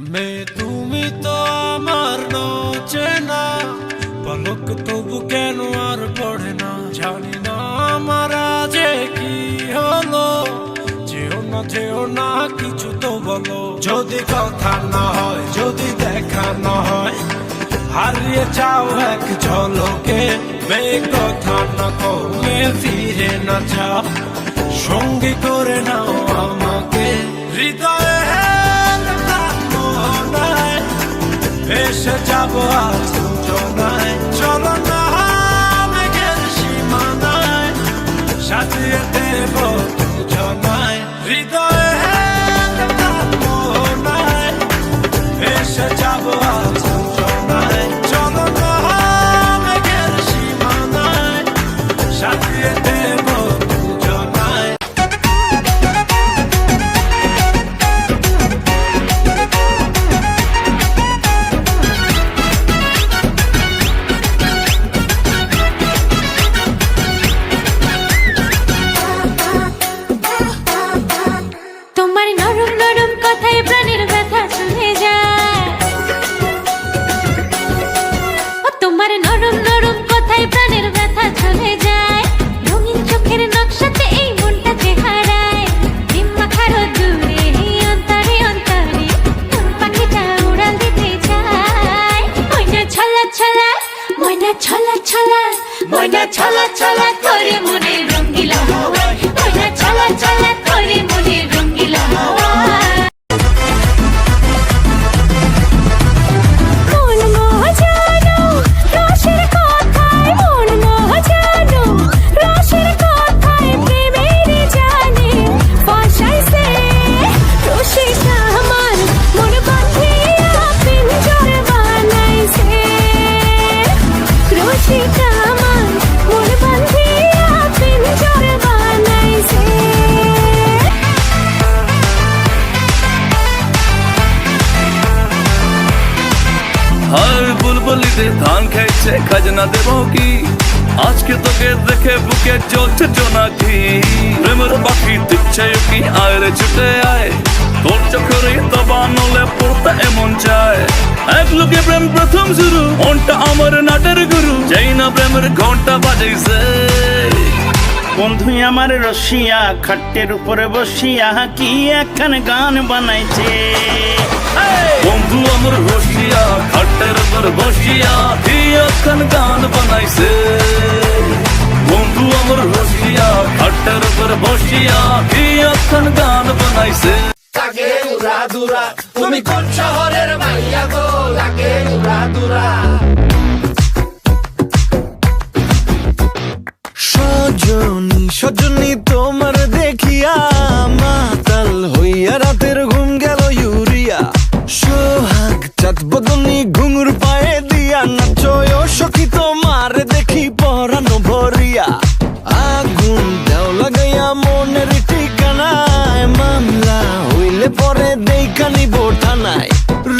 তুমি তো আমার চেনা পলক তবু কেন আর পড়ে না, জানি না আমার যে কি হলো। যেও না কিছু তো বলো, যদি কথা না হয়, যদি দেখা না হয়, হারিয়ে যাও এক ঝলকে। কথা না কমে ফিরে না যাও, সঙ্গী করে নাও আমাকে। হৃদয়ে এসে যাবো আজ দুজনায়, চলো না মেঘের সীমানায়, সাজিয়ে দেব দুজনায়। হৃদয়ে এসে যাবো আজ দুজনায়, চলো না মেঘের সীমানায়, সাজিয়ে দেব দুজনায়। ময়না ছলা ছলা করে মনে রঙ্গিলা হাওয়ায়, ময়না ছলা ছলা করে মনে রঙ্গিলা হাওয়ায়। মন মজানো রসের কথায়, মন মজানো রসের কথায়, প্রেমের জানে বসাইছে রসিকা আমার মন বাঁধিয়া পিঞ্জর বানাইছে। রসিকা বুলবুলিতে ধান খাইছে, খাজনা দেব কি? আজকে তোকে দেখে বুকে জ্বলছে জোনাকি। প্রেমের পাখি দিচ্ছে কি? আয় রে ছুটে আয়, তোর চোখের তবানলে পড়তে এমন চায়। এক লোকে প্রেম প্রথম শুরু, মনটা আমার নাটের গুরু, যেই না প্রেমের ঘন্টা বাজাইছে। বন্ধু আমার রসিয়া খাটের উপরে বসিয়া কি একখান গান বানাইছে। বন্ধু আমার রসিয়া খাটের উপর বসিয়া কি একখান গান বানাইছে। বন্ধু আমার রসিয়া খাটের উপর বসিয়া কি একখান গান বানাইছে। লাগে উড়া দুরা, তুমি কোন শহরের মাইয়া গো? লাগে উড়া দুরা। সজনী সজনী তোমার দেখিয়া মাতাল হইয়া রাতের ঘুম গেল ইউরিয়া। সোহাগ চাঁদ বদনী ঘুঙুর পায়ে দিয়া নাচয় সখী তোমার দেখি পরানো ভরিয়া। আগুন দেও লাগাইয়া মনের ঠিকানায়, মামলা হইলে পরে দেখা নিব থানায়।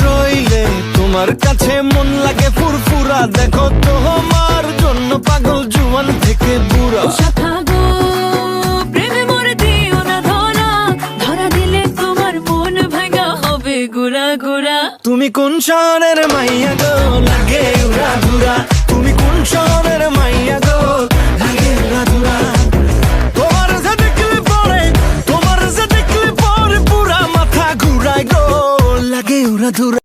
রইলে তোমার কাছে মন লাগে ফুরফুরা, দেখো তোমার জন্য পাগল জুয়ান থেকে বুড়া। প্রেমে মরে দিও না ধরা, ধরা দিলে তোমার মন ভাঙা হবে গুড়া গুড়া। তুমি কোন শহরের মাইয়া গো? লাগে উড়া ধুরা। তুমি কোন শহরের মাইয়া গো? লাগে উড়া ধুরা। তোমার যে দেখলে পরে পুরা মাথা ঘুরায় গো, লাগে উড়া ধুরা।